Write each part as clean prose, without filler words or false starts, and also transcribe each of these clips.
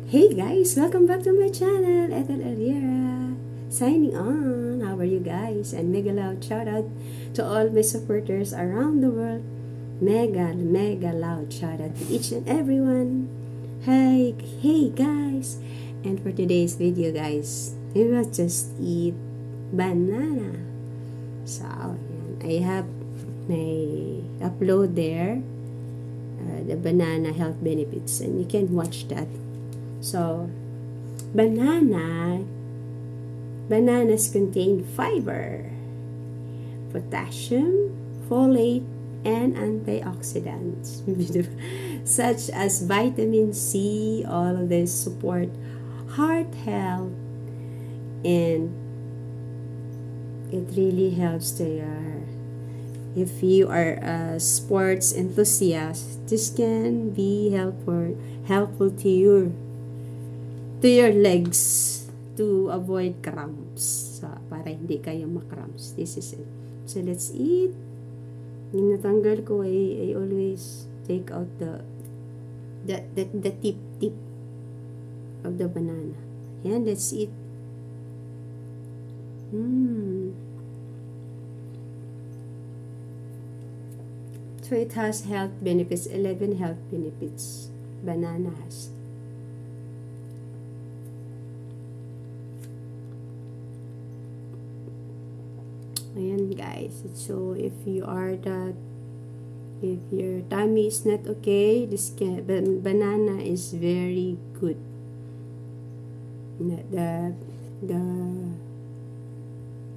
Hey guys, welcome back to my channel, Ethel Allera. Signing on. How are you guys? And mega loud shout out to all my supporters around the world. Mega loud shout out to each and everyone. Hey guys. And for today's video guys, we will just eat banana. So, I have my upload there, the banana health benefits, and you can watch that. So, bananas contain fiber, potassium, folate, and antioxidants, such as vitamin C. All of this support heart health, and it really helps to your. If you are a sports enthusiast, this can be helpful to your legs to avoid cramps. So, para hindi kayo makramps. This is it. So, let's eat. Yung natanggal ko, I always take out the tip of the banana. Yan, let's eat. So, it has health benefits, 11 health benefits. Banana has. Ayan guys, so if your tummy is not okay, banana is very good. The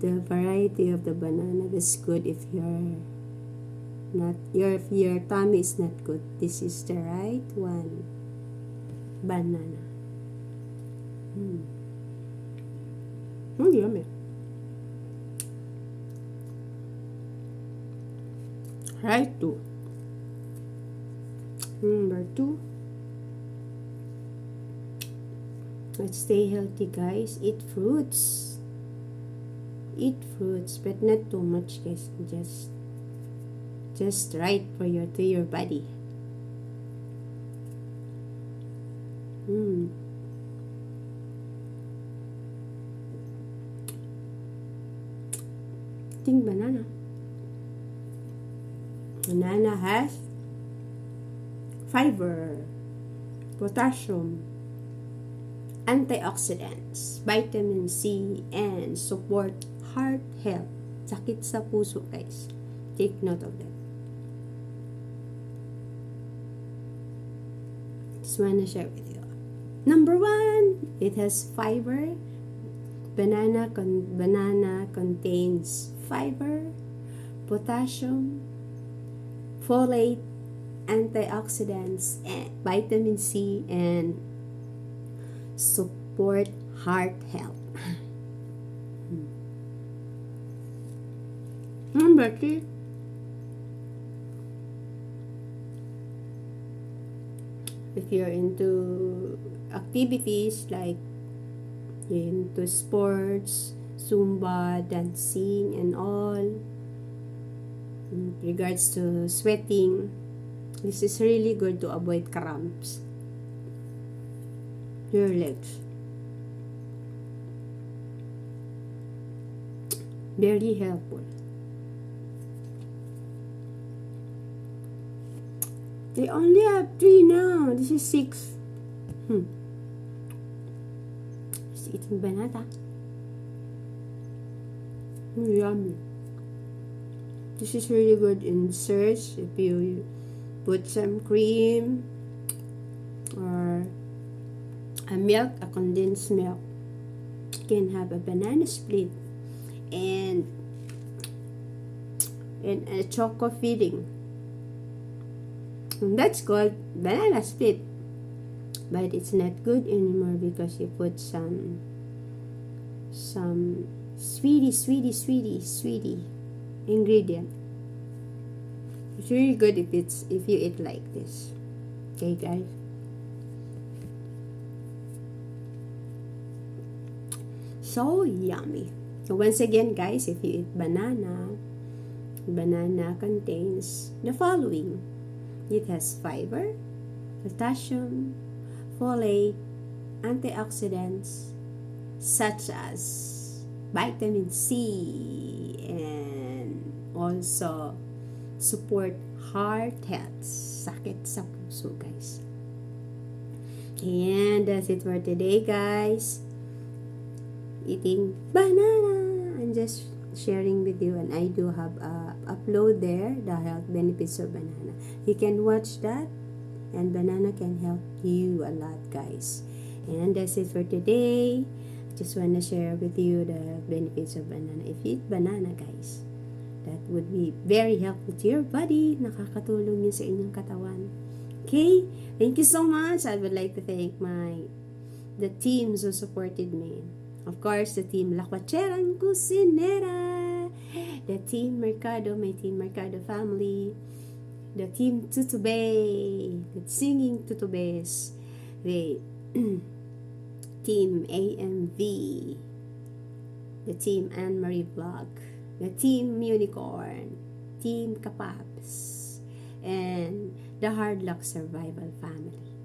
variety of the banana is good if your tummy is not good. This is the right one. Banana. Yummy. Right, 2. Number 2. Let's stay healthy, guys. Eat fruits. Eat fruits, but not too much, guys. Just right for your body. Eating banana. Banana has fiber, potassium, antioxidants, vitamin C, and support heart health. Sakit sa puso, guys. Take note of that. Just wanna share with you. Number 1, it has fiber. Banana contains fiber, potassium, folate, antioxidants, and vitamin C, and support heart health. Number 3, if you're into activities like into sports, Zumba, dancing, and all, in regards to sweating, this is really good to avoid cramps. Your legs. Very helpful. They only have 3 now. This is 6. Just eating banana. Yummy. This is really good in desserts. If you put some cream or a milk, a condensed milk, you can have a banana split and a choco filling. And that's called banana split. But it's not good anymore because you put some sweetie ingredient. It's really good if you eat like this. Okay, guys. So yummy. So once again, guys, if you eat banana contains the following. It has fiber, potassium, folate, antioxidants such as vitamin C, and also support heart health, sakit sa puso, guys. And that's it for today, guys. Eating banana. I'm just sharing with you, and I do have a upload there, the health benefits of banana. You can watch that, and banana can help you a lot, guys. And that's it for today. I just want to share with you the benefits of banana. If you eat banana, guys, that would be very helpful to your body. Nakakatulong yun sa inyong katawan. Okay? Thank you so much. I would like to thank the teams who supported me. Of course, the team La Cuacherang Cusinera, the team Mercado, my team Mercado family, the team Tutubay, the singing Tutubes, the team AMV, the team Anne Marie Vlog, the team Unicorn, team Kapaps, and the Hard Luck Survival family.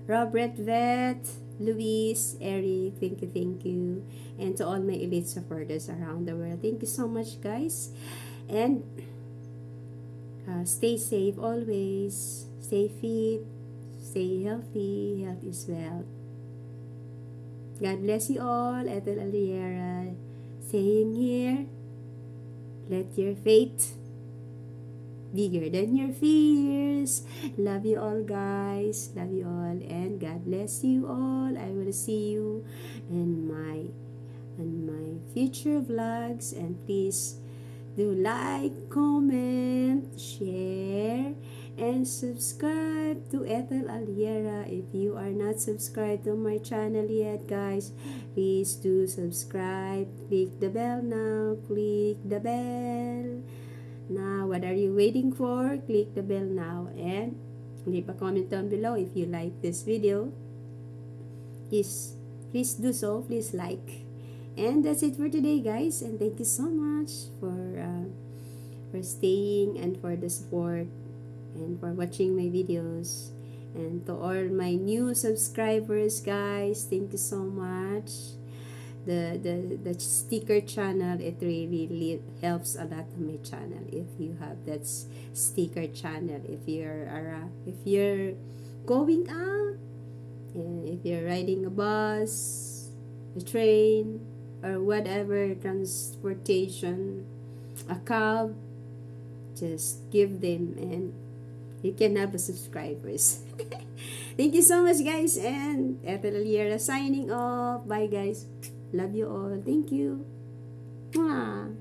Robert Vet, Luis, Eric, thank you. And to all my elite supporters around the world, thank you so much, guys. And stay safe always. Stay fit. Stay healthy. Health is wealth. God bless you all. Ethel Allera saying here, let your faith bigger than your fears. Love you all, guys. Love you all, and God bless you all. I will see you in my future vlogs, and please do like, comment, share, and subscribe to Ethel Allera. If you are not subscribed to my channel yet, guys, please do subscribe. Click the bell now. Click the bell. Now, what are you waiting for? Click the bell now and leave a comment down below if you like this video. Please do so. Please like. And that's it for today, guys. And thank you so much for staying and for the support and for watching my videos. And to all my new subscribers, guys, thank you so much. The sticker channel, it really helps a lot on my channel if you have that sticker channel. If you're going out, and if you're riding a bus, a train, or whatever transportation, a cab, just give them and you can have a subscribers. Thank you so much, guys, and Ethel Allera signing off. Bye, guys. Love you all. Thank you. Mwah.